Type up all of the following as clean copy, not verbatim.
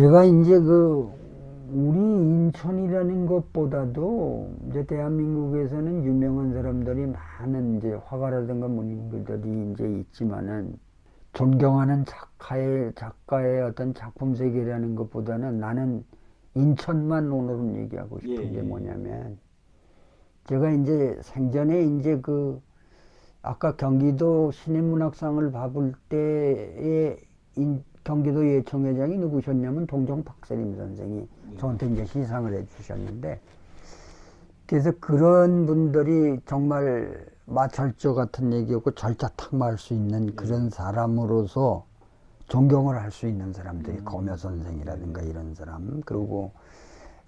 제가 이제 우리 인천이라는 것보다도 이제 대한민국에서는 유명한 사람들이 많은 이제 화가라든가 문인들이 이제 있지만은 존경하는 작가의 어떤 작품 세계라는 것보다는 나는 인천만 오늘은 얘기하고 싶은 게 뭐냐면 제가 이제 생전에 이제 아까 경기도 시민문학상을 받을 때에 경기도 예청회장이 누구셨냐면 동정 박세림 선생이 저한테 이제 시상을 해주셨는데, 그래서 그런 분들이 정말 마철조 같은 얘기였고 절차탁마할 수 있는 그런 사람으로서 존경을 할 수 있는 사람들이 검여 선생이라든가 이런 사람, 그리고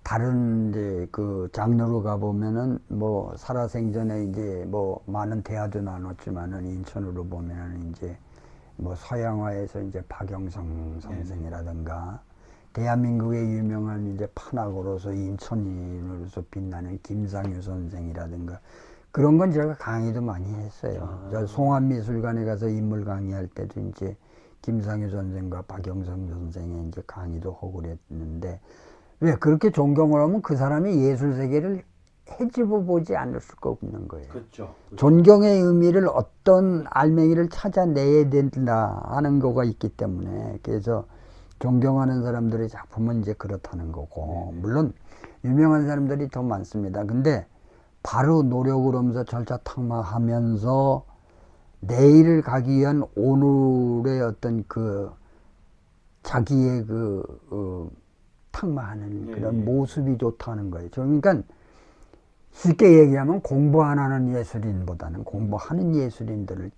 다른 이제 장르로 가보면은 뭐 살아생전에 이제 뭐 많은 대화도 나눴지만은 인천으로 보면은 이제 뭐 서양화에서 이제 박영성 선생이라든가 대한민국의 유명한 이제 판학으로서 인천인으로서 빛나는 김상효 선생이라든가 그런 건 제가 강의도 많이 했어요. 저 송암미술관에 가서 인물 강의할 때도 이제 김상효 선생과 박영성 선생의 이제 강의도 하고 그랬는데, 왜 그렇게 존경을 하면 그 사람이 예술 세계를 헤집어 보지 않을 수가 없는 거예요. 그렇죠. 존경의 의미를 어떤 알맹이를 찾아내야 된다 하는 거가 있기 때문에, 그래서 존경하는 사람들의 작품은 이제 그렇다는 거고, 물론 유명한 사람들이 더 많습니다. 근데 바로 노력을 하면서 절차탁마하면서 내일을 가기 위한 오늘의 어떤 자기의 탁마하는 그런 모습이 좋다는 거예요. 그러니까 쉽게 얘기하면 공부 안 하는 예술인보다는 공부하는 예술인들이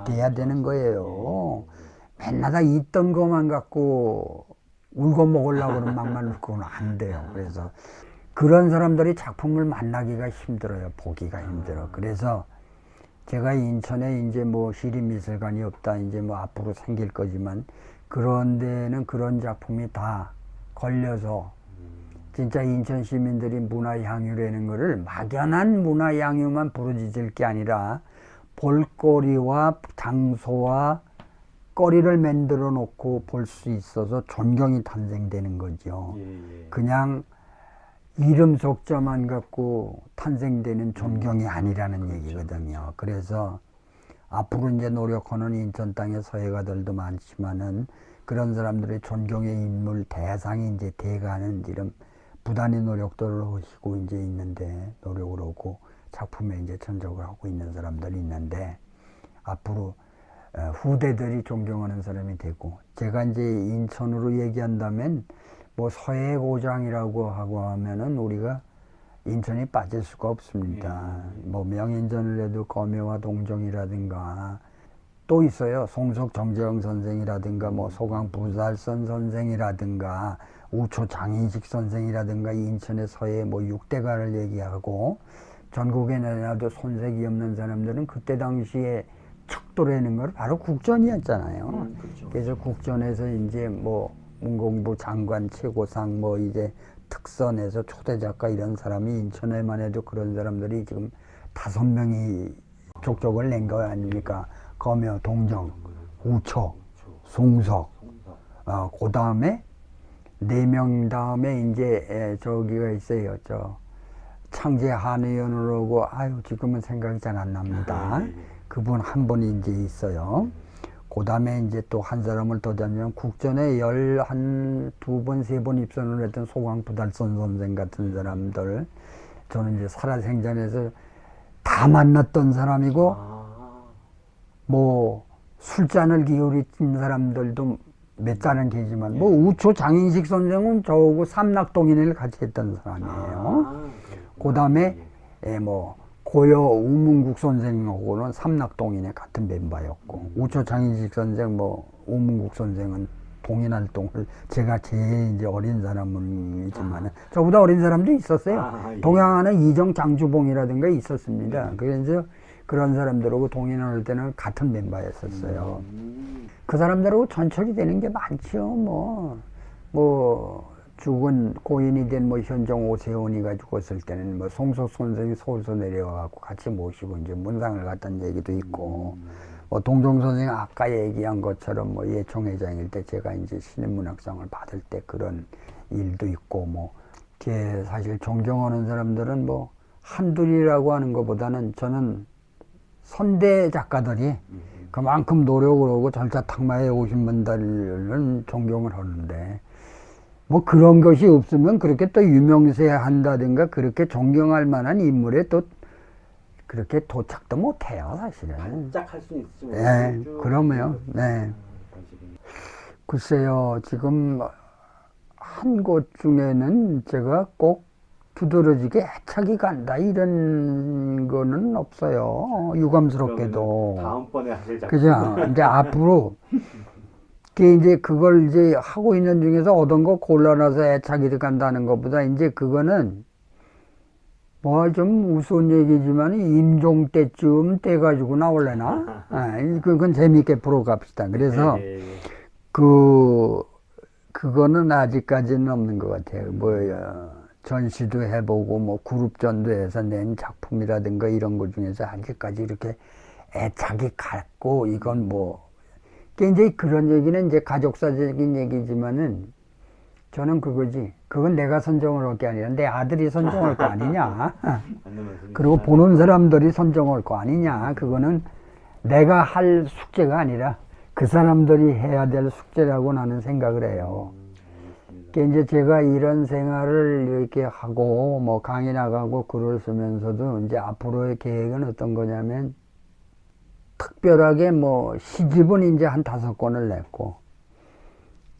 돼야 되는 거예요. 맨날 다 있던 것만 갖고 울고 먹으려고 그러면 막만 울고는 안 돼요. 그래서 그런 사람들이 작품을 만나기가 힘들어요. 보기가 힘들어. 그래서 제가 인천에 이제 뭐 시립미술관이 없다, 이제 뭐 앞으로 생길 거지만 그런 데는 그런 작품이 다 걸려서 진짜 인천 시민들이 문화향유라는 거를 막연한 문화향유만 부르짖을 게 아니라 볼거리와 장소와 거리를 만들어 놓고 볼 수 있어서 존경이 탄생되는 거죠. 그냥 이름 속자만 갖고 탄생되는 존경이 아니라는 얘기거든요. 그래서 앞으로 이제 노력하는 인천 땅의 서예가들도 많지만은 그런 사람들의 존경의 인물 대상이 이제 돼가는 이런 부단히 노력들을 하시고 이제 있는데, 노력을 하고 작품에 이제 천적을 하고 있는 사람들이 있는데, 앞으로 후대들이 존경하는 사람이 되고, 제가 이제 인천으로 얘기한다면 뭐 서예 고장이라고 하고 하면은 우리가 인천이 빠질 수가 없습니다. 뭐 명인전을 해도 검여와 동정이라든가 또 있어요. 송석 정재영 선생이라든가 뭐 소강 부살선 선생이라든가 우초 장인식 선생이라든가 인천의 서예 뭐 6대가를 얘기하고, 전국에 내놔도 손색이 없는 사람들은 그때 당시에 척도라는 걸 바로 국전이었잖아요. 그렇죠. 그래서 국전에서 이제 뭐 문공부 장관 최고상 뭐 이제 특선에서 초대 작가 이런 사람이 인천에만 해도 그런 사람들이 지금 5명이 족적을 낸 거 아닙니까? 검여, 동정, 우초, 송석, 그 다음에 4명 다음에 이제 저기가 있어요. 저 창제 한의원으로고, 아유 지금은 생각이 잘 안 납니다. 그분 한 분이 이제 있어요. 그 다음에 이제 또 한 사람을 더 잡으면 국전에 12번, 3번 입선을 했던 소강부달선 선생 같은 사람들, 저는 이제 살아생전에서 다 만났던 사람이고, 뭐 술잔을 기울인 사람들도 몇 잔은 계지만, 뭐 우초 장인식 선생은 저하고 삼락동인을 같이 했던 사람이에요. 그 다음에 뭐 고여 우문국 선생하고는 삼락동인의 같은 멤버였고, 우초 장인식 선생, 뭐 우문국 선생은 동인활동을, 제가 제일 이제 어린 사람이지만은 저보다 어린 사람도 있었어요. 동양하는 이정 장주봉이라든가 있었습니다. 그래서 그런 사람들하고 동인할 때는 같은 멤버였었어요. 그 사람들하고 전철이 되는 게 많죠. 뭐 죽은 고인이 된 뭐 현정 오세훈이가 죽었을 때는 뭐 송석 선생이 서울서 내려와갖고 같이 모시고 이제 문상을 갔다는 얘기도 있고, 뭐 동종 선생 아까 얘기한 것처럼 뭐 예총회장일 때 제가 이제 신인문학상을 받을 때 그런 일도 있고 뭐 제 사실 존경하는 사람들은 뭐 한둘이라고 하는 것보다는 저는 선대 작가들이 그만큼 노력을 하고 절차탁마에 오신 분들은 존경을 하는데 뭐 그런 것이 없으면 그렇게 또 유명세한다든가 그렇게 존경할 만한 인물에 또 그렇게 도착도 못해요, 사실은. 반짝할 수 있지. 네, 그러면, 네. 글쎄요, 지금 한 곳 중에는 제가 꼭 두드러지게 애착이 간다, 이런 거는 없어요. 유감스럽게도. 다음번에 하실 작품. 그죠? 이제 앞으로, 이제 그걸 이제 하고 있는 중에서 얻은 거 골라놔서 애착이 간다는 것보다 이제 그거는 뭐 좀 우스운 얘기지만 임종 때쯤 떼가지고 나올래나? 그건 재미있게 풀어갑시다. 그래서 그거는 아직까지는 없는 것 같아요. 뭐 전시도 해보고 뭐 그룹전도 해서 낸 작품이라든가 이런 것 중에서 아직까지 이렇게 애착이 갔고 이건 뭐 이제 그런 얘기는 이제 가족사적인 얘기지만은 저는 그거지. 그건 내가 선정을 할 게 아니라 내 아들이 선정할 거 아니냐. 그리고 보는 사람들이 선정할 거 아니냐. 그거는 내가 할 숙제가 아니라 그 사람들이 해야 될 숙제라고 나는 생각을 해요. 이제 제가 이런 생활을 이렇게 하고 뭐 강의 나가고 글을 쓰면서도 이제 앞으로의 계획은 어떤 거냐면 특별하게 뭐 시집은 이제 한 5권을 냈고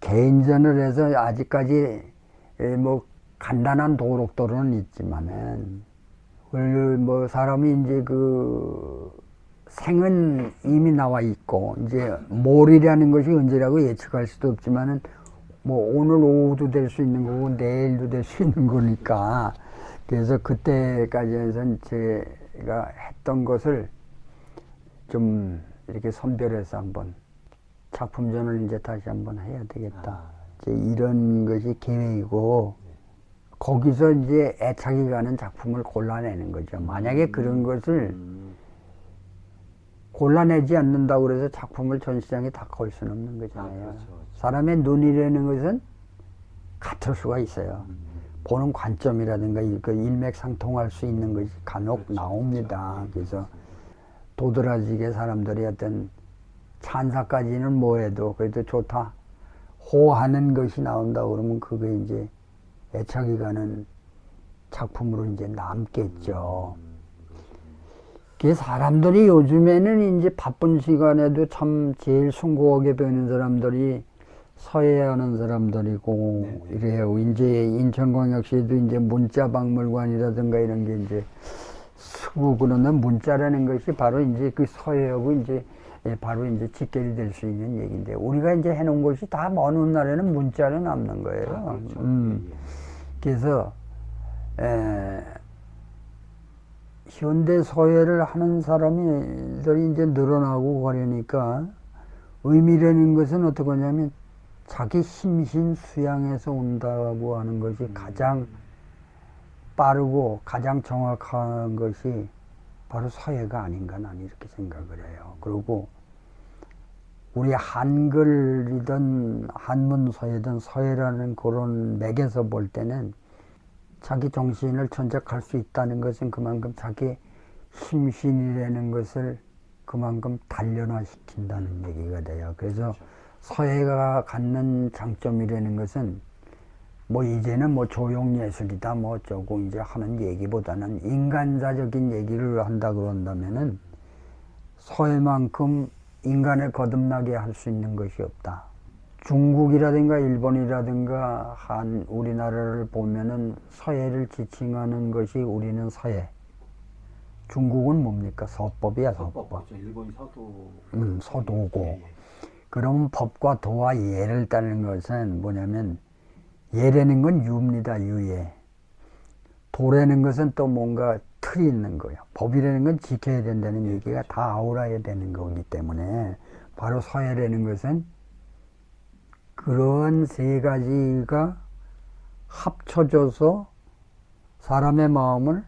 개인전을 해서 아직까지 뭐 간단한 도록도로는 있지만은 뭐 사람이 이제 그 생은 이미 나와 있고 이제 몰이라는 것이 언제라고 예측할 수도 없지만은 뭐 오늘 오후도 될 수 있는 거고 내일도 될 수 있는 거니까 그래서 그때까지 해서는 제가 했던 것을 좀 이렇게 선별해서 한번 작품전을 이제 다시 한번 해야 되겠다. 이제 이런 것이 계획이고, 거기서 이제 애착이 가는 작품을 골라내는 거죠. 만약에 그런 것을 골라내지 않는다고 그래서 작품을 전시장에 다 걸 수는 없는 거잖아요. 그렇죠. 사람의 눈이라는 것은 같을 수가 있어요. 보는 관점이라든가 그 일맥상통할 수 있는 것이 간혹 그렇죠. 나옵니다. 그래서 도드라지게 사람들이 어떤 찬사까지는 뭐해도 그래도 좋다 호하는 것이 나온다 그러면 그게 이제 애착이 가는 작품으로 이제 남겠죠. 그 사람들이 요즘에는 이제 바쁜 시간에도 참 제일 숭고하게 배우는 사람들이 서예하는 사람들이고 이래요. 이제 인천광역시에도 이제 문자박물관이라든가 이런 게 이제 쓰고 그러는 문자라는 것이 바로 이제 그 서예하고 이제 바로 이제 직결이 될 수 있는 얘기인데 우리가 이제 해놓은 것이 다 먼 훗날에는 문자로 남는 거예요. 그렇죠. 그래서 현대 서예를 하는 사람들이 이제 늘어나고 가려니까 의미라는 것은 어떻게 하냐면 자기 심신 수양에서 온다고 하는 것이 가장 빠르고 가장 정확한 것이 바로 서예가 아닌가 나는 이렇게 생각을 해요. 그리고 우리 한글이든 한문서예든 서예라는 그런 맥에서 볼 때는 자기 정신을 전적할 수 있다는 것은 그만큼 자기 심신이라는 것을 그만큼 단련화시킨다는 얘기가 돼요. 그래서 서예가 갖는 장점이라는 것은 뭐 이제는 뭐 조형예술이다 뭐 어쩌고 이제 하는 얘기보다는 인간사적인 얘기를 한다 그런다면은 서예만큼 인간을 거듭나게 할 수 있는 것이 없다. 중국이라든가 일본이라든가 우리나라를 보면은 서예를 지칭하는 것이 우리는 서예. 중국은 뭡니까? 서법이야, 서법. 그렇죠. 일본이 서도. 서도고. 그럼 법과 도와 예를 따르는 것은 뭐냐면 예라는 건 유입니다, 유예. 도라는 것은 또 뭔가 틀이 있는 거예요. 법이라는 건 지켜야 된다는 얘기가 다 아우라야 되는 거기 때문에 바로 서예라는 것은 그런 세 가지가 합쳐져서 사람의 마음을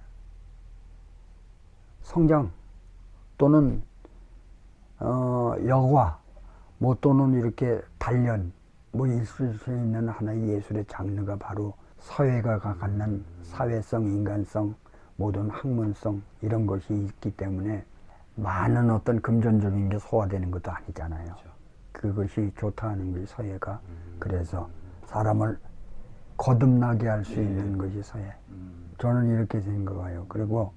성장 또는 여과 뭐 또는 이렇게 단련 뭐 있을 수 있는 하나의 예술의 장르가 바로 서예가 갖는 사회성, 인간성, 모든 학문성 이런 것이 있기 때문에 많은 어떤 금전적인 게 소화되는 것도 아니잖아요. 그것이 좋다 하는 것이 서예가. 그래서 사람을 거듭나게 할 수 있는 것이 서예. 저는 이렇게 생각해요. 그리고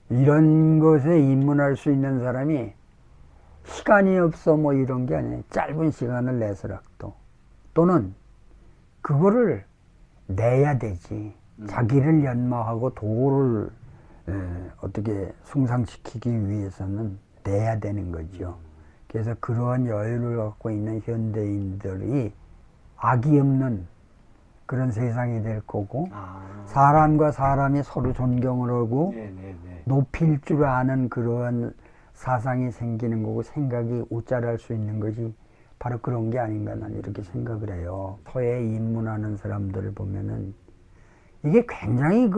이런 것에 입문할 수 있는 사람이 시간이 없어 뭐 이런 게 아니에요. 짧은 시간을 내서라도 또는 그거를 내야 되지. 자기를 연마하고 도를 어떻게 숭상시키기 위해서는 내야 되는 거죠. 그래서 그러한 여유를 갖고 있는 현대인들이 악이 없는 그런 세상이 될 거고 사람과 사람이 서로 존경을 하고 높일 줄 아는 그러한 사상이 생기는 거고 생각이 우짜할 수 있는 것이 바로 그런 게 아닌가 난 이렇게 생각을 해요. 서예에 입문하는 사람들을 보면은 이게 굉장히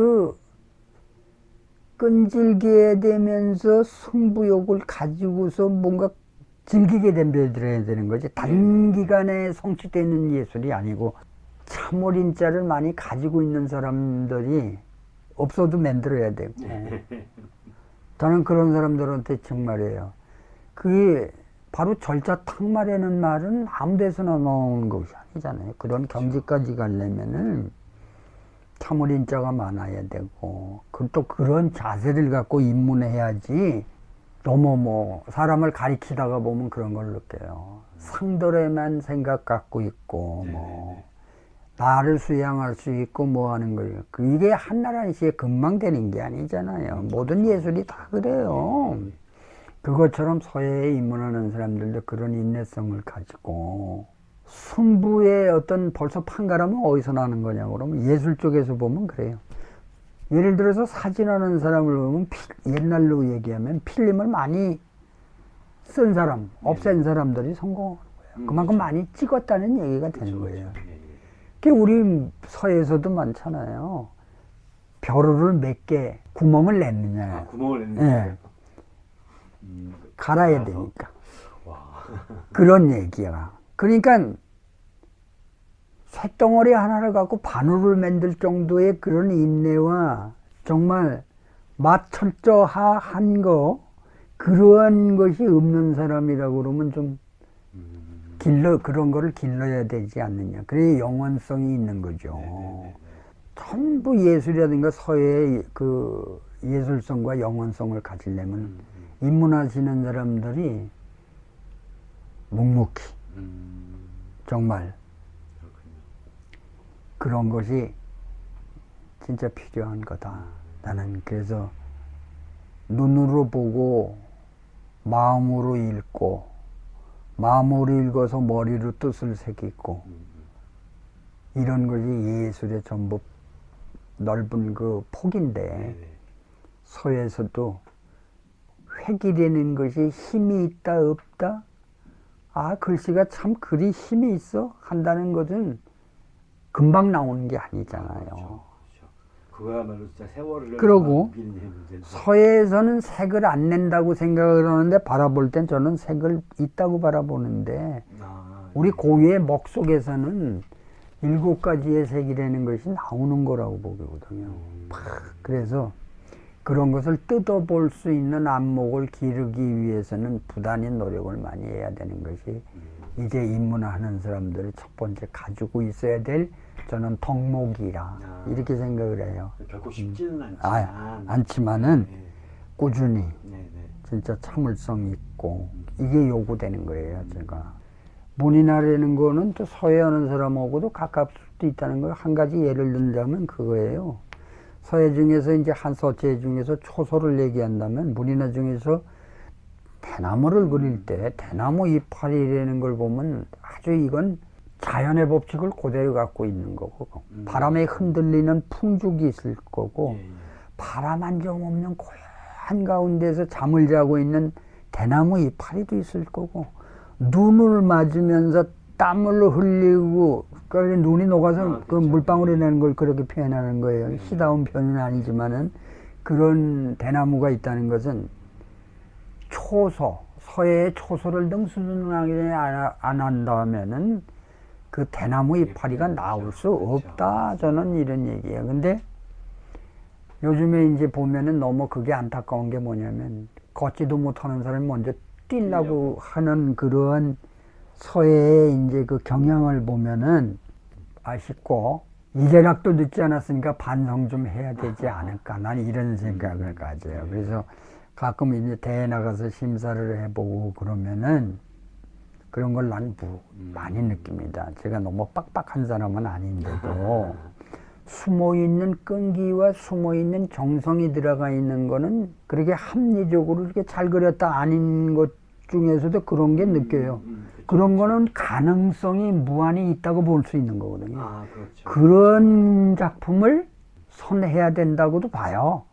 끈질겨야 되면서 승부욕을 가지고서 뭔가 즐기게 덤벼들어야 되는 거지. 단기간에 성취되는 예술이 아니고 참어린자를 많이 가지고 있는 사람들이 없어도 만들어야 되고 저는 그런 사람들한테 정말이에요. 그게 바로 절자탁말이라는 말은 아무 데서나 나오는 것이 아니잖아요. 그런 경지까지 가려면은 참어린자가 많아야 되고 또 그런 자세를 갖고 입문해야지. 너무 뭐 사람을 가리키다가 보면 그런 걸 느껴요. 상대에만 생각 갖고 있고 뭐 나를 수양할 수 있고 뭐 하는 거예요. 이게 한나라한 시에 금방 되는 게 아니잖아요. 모든 예술이 다 그래요. 그것처럼 서예에 입문하는 사람들도 그런 인내성을 가지고 승부의 어떤 벌써 판가름은 어디서 나는 거냐고 그러면 예술 쪽에서 보면 그래요. 예를 들어서 사진하는 사람을 보면 옛날로 얘기하면 필름을 많이 쓴 사람, 없앤 사람들이 성공하는 거예요. 그만큼 많이 찍었다는 얘기가 되는 거예요. 그게 우리 서예에서도 많잖아요. 벼루를 몇 개 구멍을 냈느냐. 구멍을 냈느냐. 예. 갈아야 되니까. 그런 얘기야. 그러니까 쇳덩어리 하나를 갖고 바늘을 만들 정도의 그런 인내와 정말 맛철저한 거 그러한 것이 없는 사람이라고 그러면 좀 그런 거를 길러야 되지 않느냐. 그래야 영원성이 있는 거죠. 전부 예술이라든가 서예의 그 예술성과 영원성을 가지려면 입문하시는 사람들이 묵묵히 정말 그런 것이 진짜 필요한 거다. 나는 그래서 눈으로 보고 마음으로 읽고 마음으로 읽어서 머리로 뜻을 새기고 이런 것이 예술의 전부 넓은 그 폭인데 서예에서도 획이라는 것이 힘이 있다 없다 아 글씨가 참 그리 힘이 있어 한다는 것은 금방 나오는 게 아니잖아요. 그거야말로 진짜 세월을 그러고 서예에서는 색을 안 낸다고 생각을 하는데 바라볼 땐 저는 색을 있다고 바라보는데 우리 고유의 목 속에서는 7가지의 색이라는 것이 나오는 거라고 보거든요. 그래서 그런 것을 뜯어볼 수 있는 안목을 기르기 위해서는 부단히 노력을 많이 해야 되는 것이 이제 입문하는 사람들이 첫 번째 가지고 있어야 될 저는 덕목이라 이렇게 생각을 해요. 결코 쉽지는 않지만은 꾸준히 진짜 참을성 있고 이게 요구되는 거예요. 제가 문이나라는 거는 또 서예하는 사람하고도 가깝을 수도 있다는 걸 한 가지 예를 들자면 그거예요. 서예 중에서 이제 한 서체 중에서 초소를 얘기한다면 문이나 중에서 대나무를 그릴 때 대나무 이파리라는 걸 보면 아주 이건 자연의 법칙을 그대로 갖고 있는 거고 바람에 흔들리는 풍죽이 있을 거고 바람 한 점 없는 고요한 가운데서 잠을 자고 있는 대나무 이파리도 있을 거고 눈을 맞으면서 땀을 흘리고 그러니까 눈이 녹아서 그 물방울이 내는 걸 그렇게 표현하는 거예요. 시다운 표현은 아니지만은 그런 대나무가 있다는 것은 초소, 서해의 초소를 등수중하게 안 한다면은 그 대나무 이파리가 나올 수 없다. 저는 이런 얘기예요. 근데 요즘에 이제 보면은 너무 그게 안타까운 게 뭐냐면 걷지도 못하는 사람이 먼저 뛰려고 하는 그런 서해의 이제 그 경향을 보면은 아쉽고 이제락도 늦지 않았으니까 반성 좀 해야 되지 않을까. 난 이런 생각을 가져요. 그래서 가끔 이제 대회 나가서 심사를 해보고 그러면은 그런 걸 난 많이 느낍니다. 제가 너무 빡빡한 사람은 아닌데도 숨어있는 끈기와 숨어있는 정성이 들어가 있는 거는 그렇게 합리적으로 이렇게 잘 그렸다 아닌 것 중에서도 그런 게 느껴요. 그런 거는 가능성이 무한히 있다고 볼 수 있는 거거든요. 그렇죠. 그런 작품을 선해야 된다고도 봐요.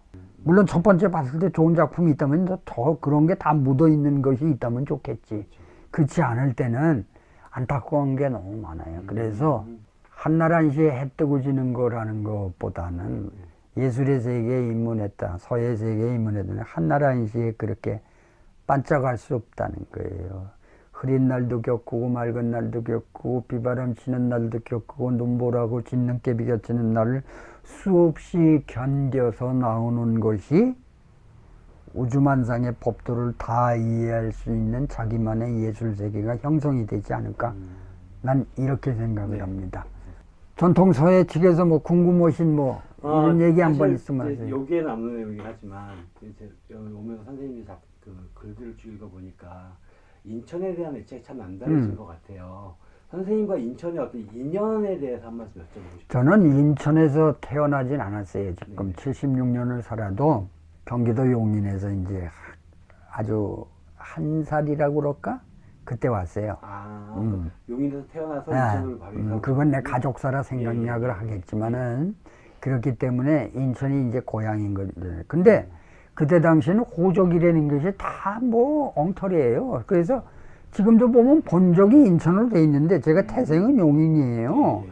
물론 첫 번째 봤을 때 좋은 작품이 있다면 더 그런 게 다 묻어 있는 것이 있다면 좋겠지. 그렇지 않을 때는 안타까운 게 너무 많아요. 그래서 한나라한시에 해 뜨고 지는 거라는 것보다는 예술의 세계에 입문했다, 서예 세계에 입문했다, 한나라한시에 그렇게 반짝할 수 없다는 거예요. 흐린 날도 겪고 맑은 날도 겪고 비바람 치는 날도 겪고 눈보라고 진눈깨 비겨치는 날을 수없이 견뎌서 나오는 것이 우주만상의 법도를 다 이해할 수 있는 자기만의 예술세계가 형성이 되지 않을까. 난 이렇게 생각을 합니다. 전통 서예 측에서 뭐 궁금하신 뭐 이런 얘기 한번 있으면 하세요. 여기에 남는 내용이긴 하지만 이제 오면서 선생님이 그 글들을 쭉 읽어보니까 인천에 대한 애착이 참 남다르신 것 같아요. 선생님과 인천의 어떤 인연에 대해서 한 말씀 여쭤보고 싶어요. 저는 인천에서 태어나진 않았어요. 지금 76년을 살아도 경기도 용인에서 이제 아주 한 살이라고 그럴까? 그때 왔어요. 용인에서 태어나서 인천으로 바로 이사. 그건 내 가족사라 생각을 하겠지만은 그렇기 때문에 인천이 이제 고향인 거죠. 근데 그때 당시에는 호적이라는 것이 다 뭐 엉터리예요. 그래서 지금도 보면 본적이 인천으로 돼 있는데 제가 태생은 용인이에요.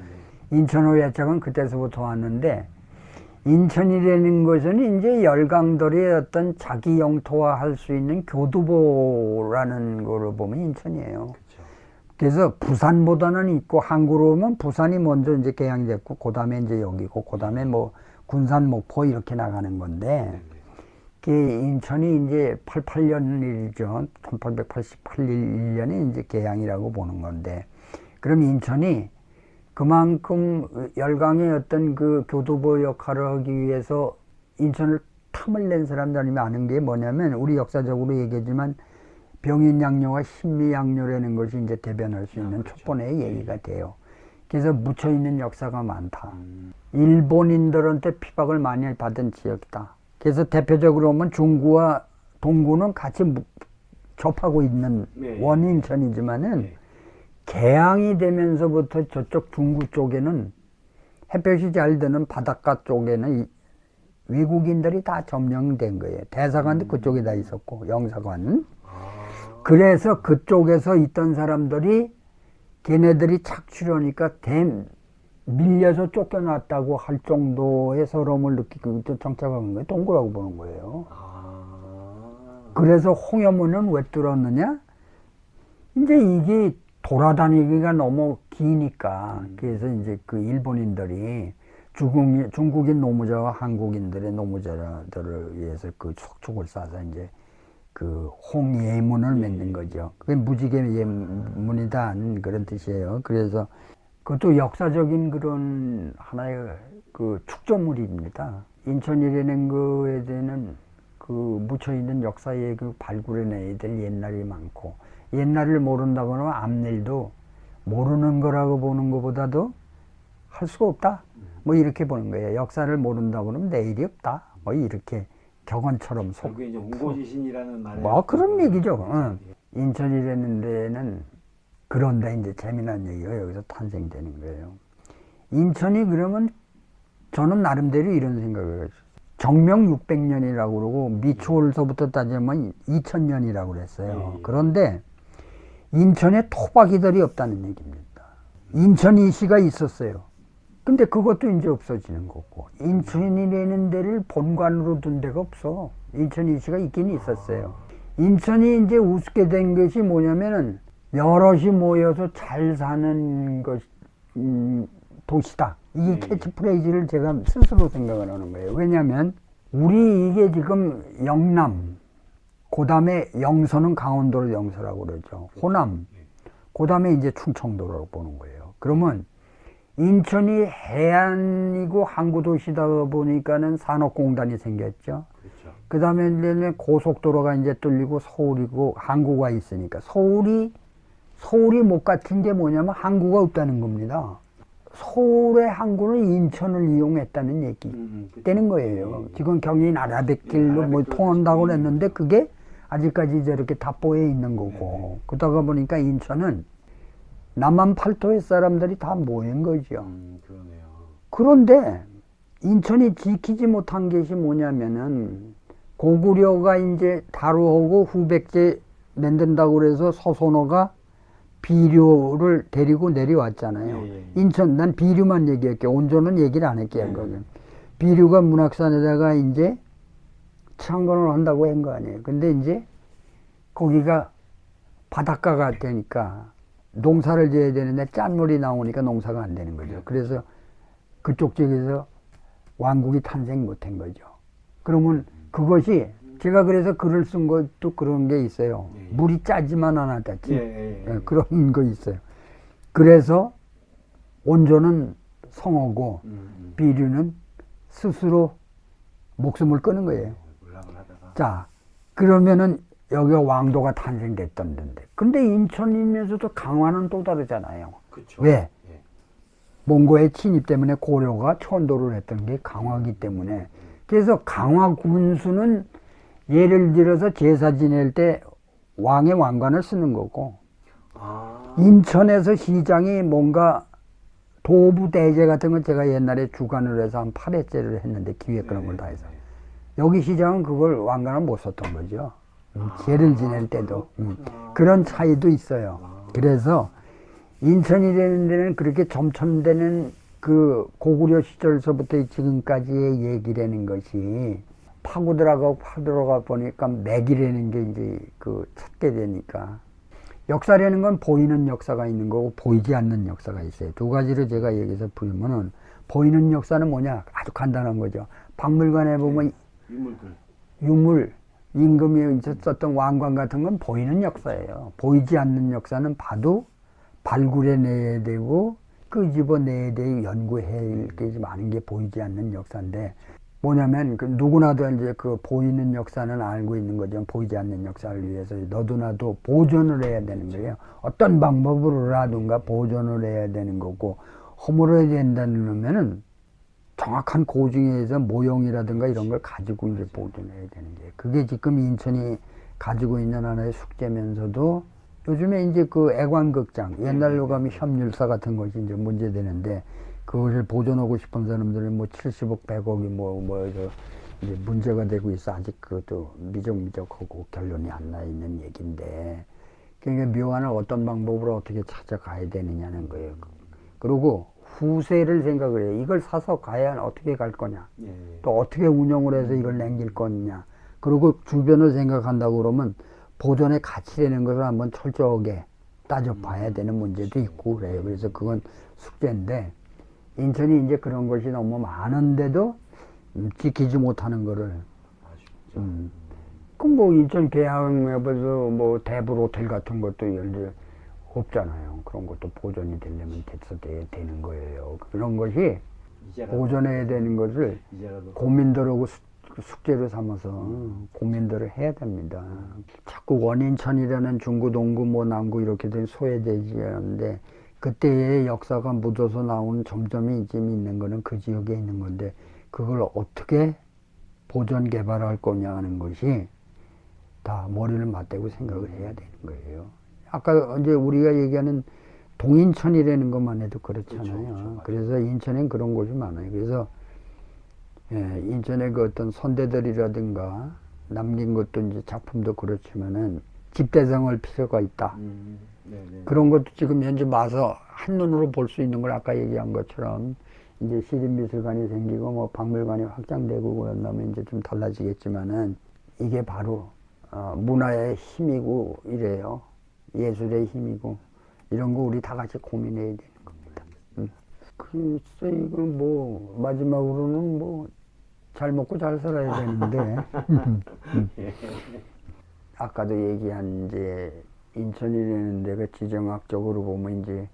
인천호 야짝은 그때서부터 왔는데 인천이라는 것은 이제 열강들의 어떤 자기 영토화할 수 있는 교두보라는 거를 보면 인천이에요. 그래서 부산보다는 있고 한국으로 오면 부산이 먼저 이제 개항이 됐고 그다음에 이제 여기고 그다음에 뭐 군산 목포 이렇게 나가는 건데 그 인천이 이제 88년 일이죠. 1888년에 이제 개항이라고 보는 건데 그럼 인천이 그만큼 열강의 어떤 그 교두보 역할을 하기 위해서 인천을 탐을 낸 사람들이 아는 게 뭐냐면 우리 역사적으로 얘기하지만 병인양요와 신미양요라는 것이 이제 대변할 수 있는 첫 번의 얘기가 돼요. 그래서 묻혀있는 역사가 많다. 일본인들한테 피박을 많이 받은 지역이다. 그래서 대표적으로 보면 중구와 동구는 같이 접하고 있는 원인천이지만은 개항이 되면서부터 저쪽 중구 쪽에는 햇볕이 잘 드는 바닷가 쪽에는 외국인들이 다 점령된 거예요. 대사관도 그쪽에 다 있었고 영사관. 그래서 그쪽에서 있던 사람들이 걔네들이 착취하니까 밀려서 쫓겨났다고 할 정도의 서러움을 느끼고 정착한 거예요. 동구라고 보는 거예요. 그래서 홍여문은 왜 뚫었느냐? 이제 이게 돌아다니기가 너무 기니까 그래서 이제 그 일본인들이 중국인 노무자와 한국인들의 노무자들을 위해서 그 속촉을 싸서 이제 그 홍예문을 맺는 거죠. 그게 무지개 예문이다 그런 뜻이에요. 그래서 그것도 역사적인 그런 하나의 그 축조물입니다. 인천이라는 거에 대한 그 묻혀있는 역사의 그 발굴해내야 될 옛날이 많고 옛날을 모른다고 하면 앞일도 모르는 거라고 보는 것보다도 할 수가 없다. 뭐 이렇게 보는 거예요. 역사를 모른다고 하면 내일이 없다. 뭐 이렇게 격언처럼 결국에 이제 운고지신이라는 말에 뭐 그런 얘기죠. 인천이라는 데는 그런데 이제 재미난 얘기가 여기서 탄생되는 거예요. 인천이 그러면 저는 나름대로 이런 생각을 했어요. 정명 600년이라고 그러고 미추홀서부터 따지면 2000년이라고 그랬어요. 그런데 인천에 토박이들이 없다는 얘기입니다. 인천이시가 있었어요. 근데 그것도 이제 없어지는 거고 인천이라는 데를 본관으로 둔 데가 없어. 인천이시가 있긴 있었어요. 인천이 이제 우습게 된 것이 뭐냐면은 여럿이 모여서 잘 사는 것, 도시다. 이게 캐치프레이즈를 제가 스스로 생각을 하는 거예요. 왜냐하면 우리 이게 지금 영남, 그 다음에 영서는 강원도를 영서라고 그러죠. 호남, 그 다음에 이제 충청도라고 보는 거예요. 그러면 인천이 해안이고 항구도시다 보니까는 산업공단이 생겼죠. 그렇죠. 그 다음에 이제 고속도로가 이제 뚫리고 서울이고 항구가 있으니까 서울이 못 갖춘 게 뭐냐면 항구가 없다는 겁니다. 서울의 항구는 인천을 이용했다는 얘기 되는 거예요. 지금 경인 아라뱃길로 뭐 통한다고 그랬는데 그게 아직까지 저렇게 답보에 있는 거고. 그러다가 보니까 인천은 남한 팔도의 사람들이 다 모인 거죠. 그러네요. 그런데 인천이 지키지 못한 것이 뭐냐면은 고구려가 이제 다루하고 후백제 만든다고 그래서 서손호가 비료를 데리고 내려왔잖아요. 인천, 난 비료만 얘기할게요. 온전은 얘기를 안 할게요. 비료가 문학산에다가 이제 창건을 한다고 한 거 아니에요. 근데 이제 거기가 바닷가가 되니까 농사를 지어야 되는데 짠물이 나오니까 농사가 안 되는 거죠. 그래서 그쪽 지역에서 왕국이 탄생 못한 거죠. 그러면 그것이 제가 그래서 글을 쓴 것도 그런 게 있어요. 물이 짜지만 않았다지. 그런 거 있어요. 그래서 온조는 성하고 비류는 스스로 목숨을 끊은 거예요. 자, 그러면은 여기가 왕도가 탄생됐던 데인데. 근데 인천이면서도 강화는 또 다르잖아요. 그쵸. 왜? 몽고의 침입 때문에 고려가 천도를 했던 게 강화기 때문에. 그래서 강화 군수는 예를 들어서 제사 지낼 때 왕의 왕관을 쓰는 거고, 인천에서 시장이 뭔가 도부 대제 같은 건 제가 옛날에 주관을 해서 한 8회째를 했는데 기획 그런 걸 다 해서. 여기 시장은 그걸 왕관을 못 썼던 거죠. 제를 지낼 때도. 그런 차이도 있어요. 그래서 인천이 되는 데는 그렇게 점천되는 그 고구려 시절서부터 지금까지의 얘기라는 것이 파고 들어가 보니까 맥이라는 게 이제 그 찾게 되니까 역사라는 건 보이는 역사가 있는 거고 보이지 않는 역사가 있어요. 두 가지를 제가 얘기해서 풀면은 보이는 역사는 뭐냐? 아주 간단한 거죠. 박물관에 보면 유물, 임금이 있었던 왕관 같은 건 보이는 역사예요. 보이지 않는 역사는 봐도 발굴해내야 되고 끄집어내야 되고 연구해야 할 게 많은 게 보이지 않는 역사인데 뭐냐면 그 누구나도 이제 그 보이는 역사는 알고 있는 거죠. 보이지 않는 역사를 위해서 너도 나도 보존을 해야 되는 거예요. 어떤 방법으로라든가 보존을 해야 되는 거고 허물어야 된다면은 정확한 고증에서 모형이라든가 이런 걸 가지고 이제 보존해야 되는 게 그게 지금 인천이 가지고 있는 하나의 숙제면서도 요즘에 이제 그 애관극장 옛날로 가면 협률사 같은 것이 이제 문제되는데 그것을 보존하고 싶은 사람들은 뭐 70억, 100억이 이제 문제가 되고 있어. 아직 그것도 미적미적하고 결론이 안 나 있는 얘기인데. 그러니까 묘안을 어떤 방법으로 어떻게 찾아가야 되느냐는 거예요. 그리고 후세를 생각을 해요. 이걸 사서 가야 어떻게 갈 거냐. 또 어떻게 운영을 해서 이걸 남길 거냐. 그리고 주변을 생각한다고 그러면 보존의 가치라는 것을 한번 철저하게 따져봐야 되는 문제도 있고 그래요. 그래서 그건 숙제인데 인천이 이제 그런 것이 너무 많은데도 지키지 못하는 거를. 그럼 뭐 인천 계양에서 뭐 대불 호텔 같은 것도 예를 들어 없잖아요. 그런 것도 보존이 되려면 돼야 되는 거예요. 그런 것이 보존해야 되는 것을 고민들하고 숙제로 삼아서 고민들을 해야 됩니다. 자꾸 원인천이라는 중구, 동구, 뭐 남구 이렇게 된 소외되지 않는데 그때의 역사가 묻어서 나오는 점점이 지금 있는 거는 그 지역에 있는 건데 그걸 어떻게 보존 개발할 거냐 하는 것이 다 머리를 맞대고 생각을 해야 되는 거예요. 아까 이제 우리가 얘기하는 동인천이라는 것만 해도 그렇잖아요. 그래서 인천엔 그런 곳이 많아요. 그래서 인천의 그 어떤 선대들이라든가 남긴 것도 이제 작품도 그렇지만은 집대성할 필요가 있다. 그런 것도 지금 현재 와서 한눈으로 볼 수 있는 걸 아까 얘기한 것처럼 이제 시립미술관이 생기고 뭐 박물관이 확장되고 그런다면 이제 좀 달라지겠지만은 이게 바로 문화의 힘이고 이래요. 예술의 힘이고 이런 거 우리 다 같이 고민해야 되는 겁니다. 글쎄 이걸 뭐 마지막으로는 뭐 잘 먹고 잘 살아야 되는데 아까도 얘기한 이제 인천이라는 데가 지정학적으로 보면 이제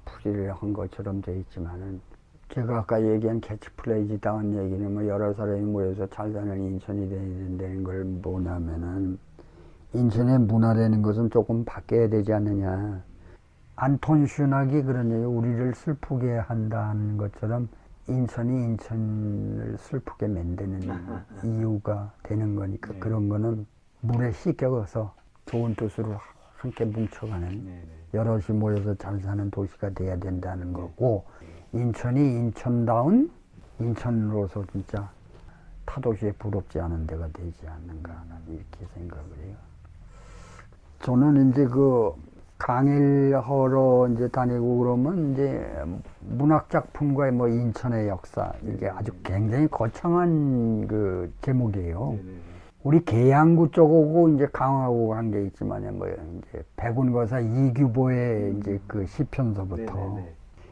풀이를 한 것처럼 돼 있지만은 제가 아까 얘기한 캐치플레이즈다운 얘기는 뭐 여러 사람이 모여서 잘 사는 인천이 돼야 된다는 걸 보냐면은 인천의 문화라는 것은 조금 바뀌어야 되지 않느냐. 안톤 슈낙이 그런 얘기, 우리를 슬프게 한다는 것처럼 인천이 인천을 슬프게 만드는 이유가 되는 거니까 그런 거는 물에 씻겨서 좋은 뜻으로 함께 뭉쳐가는 여럿이 모여서 잘 사는 도시가 돼야 된다는 거고 인천이 인천다운 인천으로서 진짜 타도시에 부럽지 않은 데가 되지 않는가 이렇게 생각을 해요. 저는 이제 그 강일하러 이제 다니고 그러면 이제 문학 작품과의 뭐 인천의 역사 이게 아주 굉장히 거창한 그 제목이에요. 우리 계양구 쪽하고 이제 강화구 간 게 있지만요, 뭐 이제 백운거사 이규보의 이제 그 시편서부터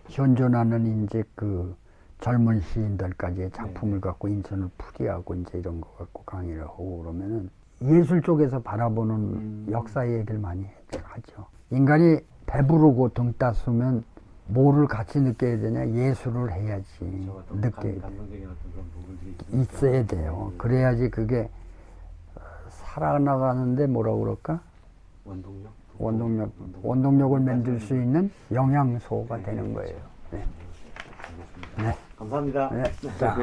현존하는 이제 그 젊은 시인들까지의 작품을 갖고 인천을 풀이하고 이제 이런 거 갖고 강의를 하고 그러면은 예술 쪽에서 바라보는 역사 얘기를 많이 하죠. 인간이 배부르고 등 따스면 뭐를 같이 느껴야 되냐? 예술을 해야지. 느껴야 돼. 있어야 돼요. 그래야지 그게 살아나가는데 뭐라고 그럴까? 원동력을 만들 수 있는 영양소가 되는 거예요. 네. 네. 감사합니다. 네. 자.